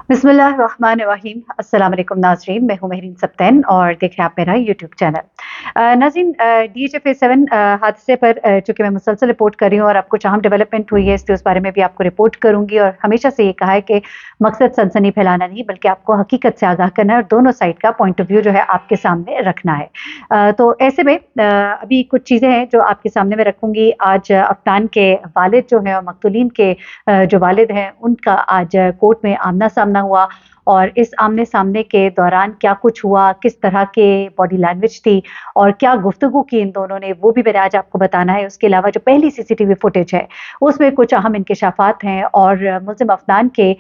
बिस्मिल्लाहिर्रहमानिर्रहीम। अस्सलाम वालेकुम नाज़रीन, मैं हूं महरीन सब्तैन और देख रहे हैं आप मेरा यूट्यूब चैनल। नाज़रीन, DHFA7 हादसे पर चूँकि मैं मुसलसल रिपोर्ट कर रही हूँ और अब कुछ अहम डेवलपमेंट हुई है, इसलिए उस बारे में भी आपको रिपोर्ट करूँगी। और हमेशा से ये कहा है कि मकसद सनसनी फैलाना नहीं, बल्कि आपको हकीकत से आगाह करना है और दोनों साइड का पॉइंट ऑफ व्यू जो है आपके सामने रखना है। तो ऐसे में अभी कुछ चीज़ें हैं जो आपके सामने मैं रखूँगी। आज अफनान के वालिद जो हैं और मकतूलीन के जो वालिद हैं, उनका आज कोर्ट में आमना सामना हुआ। और इस आमने सामने के दौरान क्या कुछ हुआ, किस तरह के बॉडी लैंग्वेज थी और क्या गुफ्तगू की इन दोनों ने, वो भी मैंने आज आपको बताना है। उसके अलावा जो पहली सीसीटीवी फुटेज है उसमें कुछ अहम इंकशाफात हैं और मुल्ज़िम अफनान के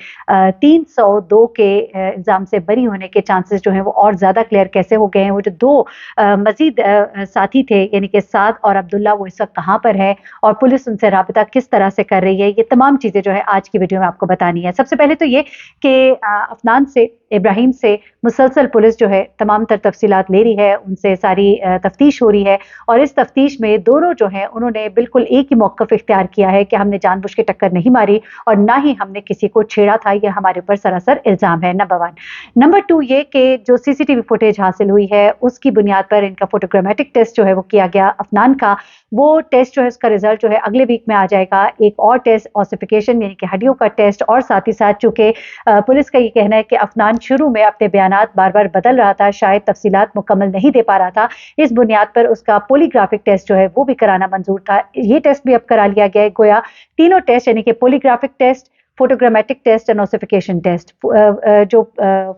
302 के इल्ज़ाम से बरी होने के चांसेस जो हैं वो और ज़्यादा क्लियर कैसे हो गए हैं। वो जो दो मज़ीद साथी थे, यानी कि साद और अब्दुल्ला, वो इस वक्त कहाँ पर है और पुलिस उनसे राबता किस तरह से कर रही है, ये तमाम चीज़ें जो है आज की वीडियो में आपको बतानी है। सबसे पहले तो ये कि अफनान से, इब्राहिम से मुसलसल पुलिस जो है तमाम तर तफसीलात ले रही है, उनसे सारी तफ्तीश हो रही है। और इस तफ्तीश में दोनों जो हैं उन्होंने बिल्कुल एक ही मौक़िफ़ इख्तियार किया है कि हमने जानबूझ के टक्कर नहीं मारी और ना ही हमने किसी को छेड़ा था, यह हमारे ऊपर सरासर इल्ज़ाम है, नंबर 1। नंबर 2 ये कि जो सीसीटीवी फुटेज हासिल हुई है उसकी बुनियाद पर इनका फोटोग्रामेटिक टेस्ट जो है वो किया गया अफनान का। वो टेस्ट जो है उसका रिजल्ट जो है अगले वीक में आ जाएगा। एक और टेस्ट ऑसिफिकेशन यानी कि हड्डियों का टेस्ट, और साथ ही साथ चूंकि पुलिस का ये कहना है कि अफनान शुरू में अपने बयानात बार बार बदल रहा था, शायद तफसीलात मुकम्मल नहीं दे पा रहा था, इस बुनियाद पर उसका पोलीग्राफिक टेस्ट जो है वो भी कराना मंजूर था। ये टेस्ट भी अब करा लिया गया है। गोया तीनों टेस्ट यानी कि polygraphic test, photogrammetric test and ossification test, जो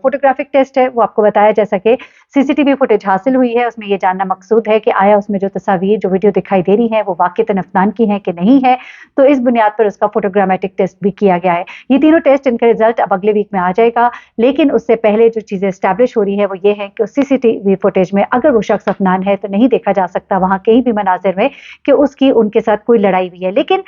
फोटोग्राफिक टेस्ट है वो आपको बताया जैसा कि सीसीटीवी फुटेज हासिल हुई है, उसमें ये जानना मकसूद है कि आया उसमें जो तस्वीर जो वीडियो दिखाई दे रही है वो वाक़ईतन अफनान की हैं कि नहीं है। तो इस बुनियाद पर उसका फोटोग्रामेटिक टेस्ट भी किया गया है। ये तीनों टेस्ट, इनका रिजल्ट अब अगले वीक में आ जाएगा। लेकिन उससे पहले जो चीज़ें स्टैब्लिश हो रही है वो ये है कि उस सीसीटीवी फुटेज में अगर वो शख्स अफनान है तो नहीं देखा जा सकता वहाँ कहीं भी मनाजिर में कि उसकी उनके साथ कोई लड़ाई हुई है। लेकिन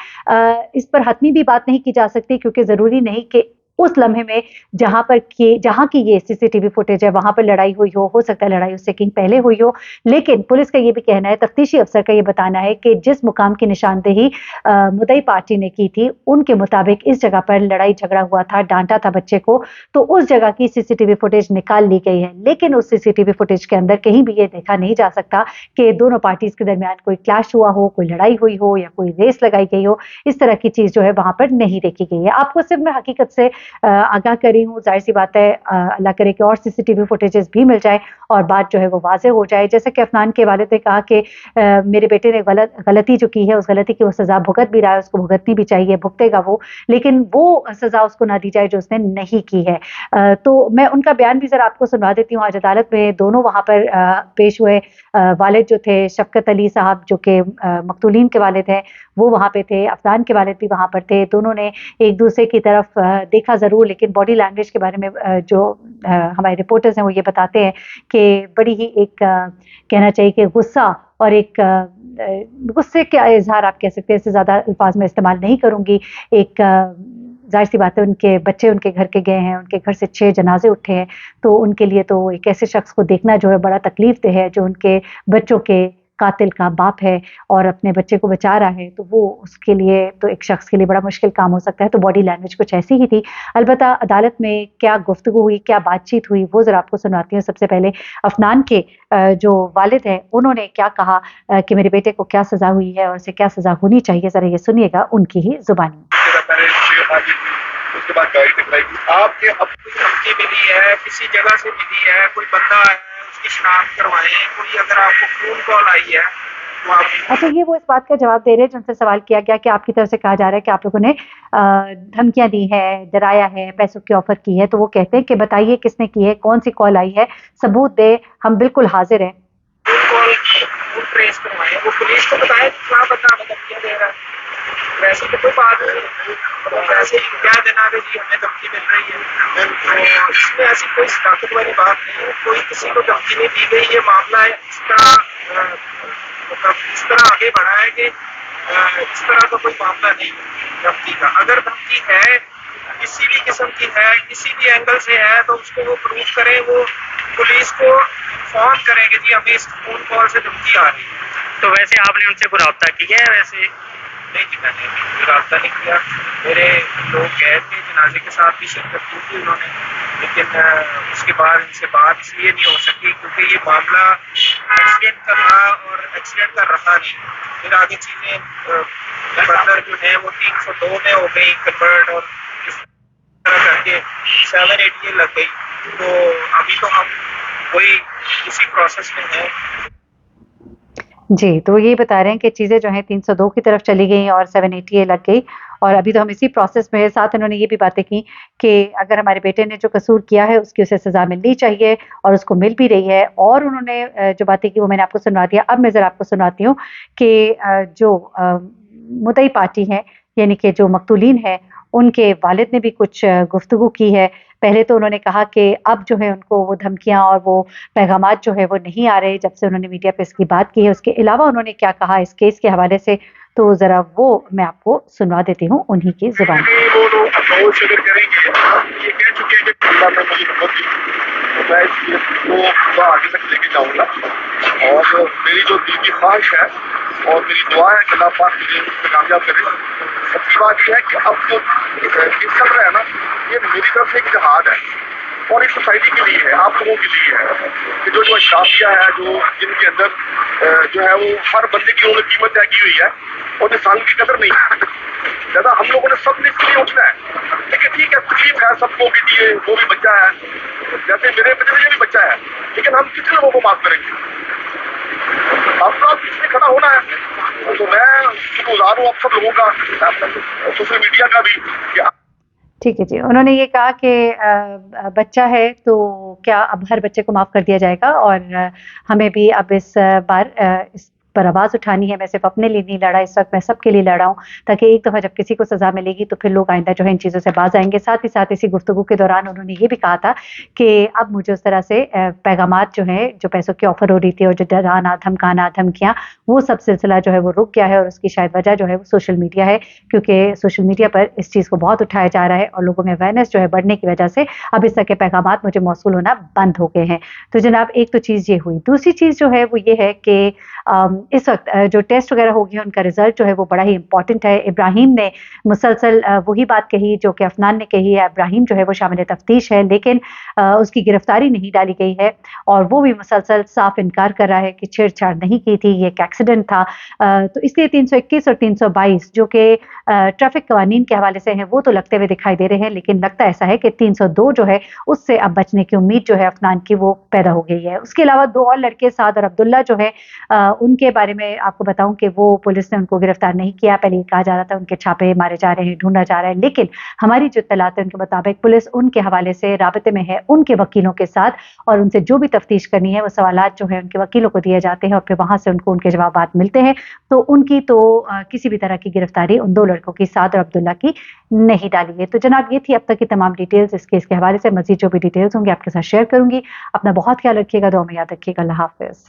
इस पर हतमी भी बात नहीं की जा सकती, क्योंकि ज़रूरी नहीं कि उस लम्हे में जहाँ की ये सीसीटीवी फुटेज है वहाँ पर लड़ाई हुई हो सकता है लड़ाई उससे कहीं पहले हुई हो। लेकिन पुलिस का ये भी कहना है, तफ्तीशी अफसर का ये बताना है कि जिस मुकाम की निशानदेही मुद्दई पार्टी ने की थी उनके मुताबिक इस जगह पर लड़ाई झगड़ा हुआ था, डांटा था बच्चे को, तो उस जगह की सीसीटीवी फुटेज निकाल ली गई है। लेकिन उस सीसीटीवी फुटेज के अंदर कहीं भी ये देखा नहीं जा सकता कि दोनों पार्टीज के दरमियान कोई क्लैश हुआ हो, कोई लड़ाई हुई हो या कोई रेस लगाई गई हो। इस तरह की चीज जो है वहां पर नहीं देखी गई है। आपको सिर्फ मैं हकीकत से आगाह करी हूँ। जाहिर सी बात है, अल्लाह करे कि और सीसीटीवी फुटेजेस भी मिल जाए और बात जो है वो वाज़ेह हो जाए। जैसे कि अफनान के वालिद ने कहा कि मेरे बेटे ने गलती जो की है उस गलती की वो सज़ा भुगत भी रहा है, उसको भुगतनी भी चाहिए, भुगतेगा वो, लेकिन वो सज़ा उसको ना दी जाए जो उसने नहीं की है। तो मैं उनका बयान भी ज़रा आपको सुनवा देती हूँ। आज अदालत में दोनों वहाँ पर पेश हुए। वालिद जो थे शफकत अली साहब, जो कि मकतूलीन के वालिद हैं, वो वहाँ पे थे। अफनान के वालिद भी वहाँ पर थे। दोनों ने एक दूसरे की तरफ देखा ज़रूर, लेकिन बॉडी लैंग्वेज के बारे में जो हमारे रिपोर्टर्स हैं वो ये बताते हैं कि बड़ी ही एक कहना चाहिए कि गुस्सा और एक गुस्से का इजहार आप कह सकते हैं, इससे ज़्यादा अल्फाज में इस्तेमाल नहीं करूँगी। एक जाहिर सी बात है, उनके बच्चे उनके घर के गए हैं, उनके घर से 6 जनाजे उठे हैं, तो उनके लिए तो एक ऐसे शख्स को देखना जो है बड़ा तकलीफ दे है, जो उनके बच्चों के कातिल का बाप है और अपने बच्चे को बचा रहा है। तो वो उसके लिए तो एक शख्स के लिए बड़ा मुश्किल काम हो सकता है। तो बॉडी लैंग्वेज कुछ ऐसी ही थी। अलबत्ता अदालत में क्या गुफ्तगू हुई, क्या बातचीत हुई, वो ज़रा आपको सुनाती हूँ। सबसे पहले अफनान के जो वालिद हैं उन्होंने क्या कहा कि मेरे बेटे को क्या सज़ा हुई है और उसे क्या सज़ा होनी चाहिए, ज़रा ये सुनिएगा उनकी ही ज़ुबानी। उसके बाद गाड़ी टकराई। आपके अब कोई धमकी मिली है, किसी जगह से मिली है, कोई बंदा है, उसकी शनाख्त करवाएं, कोई अगर आपको फोन कॉल आई है तो आप। अच्छा, ये वो इस बात का जवाब दे रहे हैं जिनसे सवाल किया गया कि आपकी तरफ से कहा जा रहा है कि आप लोगों ने धमकियां दी है, डराया है, पैसों की ऑफर की है। तो वो कहते हैं कि बताइए किसने की है, कौन सी कॉल आई है, सबूत दे, हम बिल्कुल हाजिर हैं। कॉल ट्रेस करवाएं, वो पुलिस को बताएं क्या बंदा हमें धमकियां दे रहा है। वैसे तो कोई बात नहीं, तो वैसे ही क्या देना कि जी हमें धमकी मिल रही है, तो इसमें ऐसी कोई शनाख्त वाली बात नहीं है। कोई किसी को धमकी नहीं दी गई। ये मामला है इस तरह आगे बढ़ा है कि इस तरह का कोई मामला नहीं है धमकी का। अगर धमकी है, किसी भी किस्म की है, किसी भी एंगल से है, तो उसको वो प्रूव करें, वो पुलिस को इन्फॉर्म करें कि जी हमें इस फोन कॉल से धमकी आ रही है। तो वैसे आपने उनसे कोई रब्ता किया है? वैसे نہیں جی، میں نے کوئی رابطہ نہیں کیا. میرے لوگ گئے تھے جنازے کے ساتھ بھی شرکت کی تھی انہوں نے، لیکن اس کے بعد ان سے بات اس لیے نہیں ہو سکی کیونکہ یہ معاملہ ایکسیڈنٹ کا تھا اور ایکسیڈنٹ کا رہا نہیں. پھر آگے چیزیں فردر جو ہیں وہ 302 میں ہو گئی کنورٹ، اور اس طرح کر کے 780 لگ گئی. تو ابھی تو ہم وہی اسی پروسیس میں ہیں. جی، تو یہ بتا رہے ہیں کہ چیزیں جو ہیں 302 کی طرف چلی گئیں اور 780 لگ گئی، اور ابھی تو ہم اسی پروسیس میں ہے. ساتھ انہوں نے یہ بھی باتیں کی کہ اگر ہمارے بیٹے نے جو قصور کیا ہے اس کی اسے سزا ملنی چاہیے اور اس کو مل بھی رہی ہے. اور انہوں نے جو باتیں کی وہ میں نے آپ کو سنوا دیا. اب میں ذرا آپ کو سنواتی ہوں کہ جو مدعی پارٹی ہیں یعنی کہ جو مقتولین ہیں ان کے والد نے بھی کچھ گفتگو کی ہے. پہلے تو انہوں نے کہا کہ اب جو ہے ان کو وہ دھمکیاں اور وہ پیغامات جو ہے وہ نہیں آ رہے جب سے انہوں نے میڈیا پہ اس کی بات کی ہے. اس کے علاوہ انہوں نے کیا کہا اس کیس کے حوالے سے، تو ذرا وہ میں آپ کو سنوا دیتی ہوں انہی کی زبان میں. وہ لوگ اپروچ اگر کریں گے، یہ کہہ چکے ہیں کہ اللہ میں مجھے محبت دی، تو میں اس چیز کو پورا آگے تک لے کے جاؤں گا. اور میری جو دل کی خواہش ہے اور میری دعا ہے کہ اللہ پاک مجھے اس میں کامیاب کرے. سچی بات یہ ہے کہ اب جو چیز چل رہا ہے نا، یہ میری طرف سے ایک جہاد ہے اور ایک سوسائٹی کے لیے ہے، آپ لوگوں کے لیے ہے کہ جو اشرافیہ ہے، جو جن کے اندر جو ہے وہ ہر بندے کی انہوں نے قیمت طے کی ہوئی ہے اور انسان کی قدر نہیں ہے. زیادہ ہم لوگوں نے سب نے اس لیے اٹھنا ہے. لیکن ٹھیک ہے، تکلیف ہے سب کو بھی دیے، وہ بھی بچہ ہے جیسے میرے بچے بھی بچہ ہے، لیکن ہم کتنے لوگوں کو معاف کریں گے؟ آپ کا پیچھے کھڑا ہونا ہے. تو میں شکر گزار ہوں آپ سب لوگوں کا، سوشل میڈیا کا بھی کہ ٹھیک ہے جی. انہوں نے یہ کہا کہ بچہ ہے تو کیا اب ہر بچے کو معاف کر دیا جائے گا، اور ہمیں بھی اب اس بار اس پر آواز اٹھانی ہے. میں صرف اپنے لیے نہیں لڑا اس وقت، میں سب کے لیے لڑا ہوں تاکہ ایک دفعہ جب کسی کو سزا ملے گی تو پھر لوگ آئندہ جو ہے ان چیزوں سے باز آئیں گے. ساتھ ہی ساتھ اسی گفتگو کے دوران انہوں نے یہ بھی کہا تھا کہ اب مجھے اس طرح سے پیغامات جو ہیں، جو پیسوں کی آفر ہو رہی تھی اور جو ڈرانا دھمکانا دھمکیاں، وہ سب سلسلہ جو ہے وہ رک گیا ہے. اور اس کی شاید وجہ جو ہے وہ سوشل میڈیا ہے، کیونکہ سوشل میڈیا پر اس چیز کو بہت اٹھایا جا رہا ہے اور لوگوں میں اویئرنیس جو ہے بڑھنے کی وجہ سے اب اس طرح کے پیغامات مجھے موصول ہونا بند ہو گئے ہیں. تو جناب ایک تو چیز یہ ہوئی. دوسری چیز جو ہے وہ یہ ہے کہ اس وقت جو ٹیسٹ وغیرہ ہو گیا ان کا رزلٹ جو ہے وہ بڑا ہی امپورٹنٹ ہے. ابراہیم نے مسلسل وہی بات کہی جو کہ افنان نے کہی ہے. ابراہیم جو ہے وہ شامل تفتیش ہے لیکن اس کی گرفتاری نہیں ڈالی گئی ہے، اور وہ بھی مسلسل صاف انکار کر رہا ہے کہ چھیڑ چھاڑ نہیں کی تھی، یہ ایک ایکسیڈنٹ تھا. تو اس لیے 321 اور 322 جو کہ ٹریفک قوانین کے حوالے سے ہیں وہ تو لگتے ہوئے دکھائی دے رہے ہیں، لیکن لگتا ایسا ہے کہ 302 جو ہے اس سے اب بچنے کی امید جو ہے افنان کی وہ پیدا ہو گئی ہے. اس کے علاوہ دو اور لڑکے سعد اور عبداللہ جو ہے ان کے بارے میں آپ کو بتاؤں کہ وہ پولیس نے ان کو گرفتار نہیں کیا. پہلے یہ کہا جا رہا تھا ان کے چھاپے مارے جا رہے ہیں، ڈھونڈا جا رہا ہے، لیکن ہماری جو اطلاعات ہیں ان کے مطابق پولیس ان کے حوالے سے رابطے میں ہے ان کے وکیلوں کے ساتھ، اور ان سے جو بھی تفتیش کرنی ہے وہ سوالات جو ہے ان کے وکیلوں کو دیے جاتے ہیں اور پھر وہاں سے ان کو ان کے جوابات ملتے ہیں. تو ان کی تو کسی بھی طرح کی گرفتاری ان دو لڑکوں کی سعد اور عبداللہ کی نہیں ڈالی ہے. تو جناب یہ تھی اب تک کی تمام ڈیٹیلز اس کیس کے حوالے سے. مزید جو بھی ڈیٹیلز ہوں گی آپ کے ساتھ شیئر کروں گی. اپنا بہت خیال رکھیے گا، دعا میں یاد رکھیے گا. اللہ حافظ.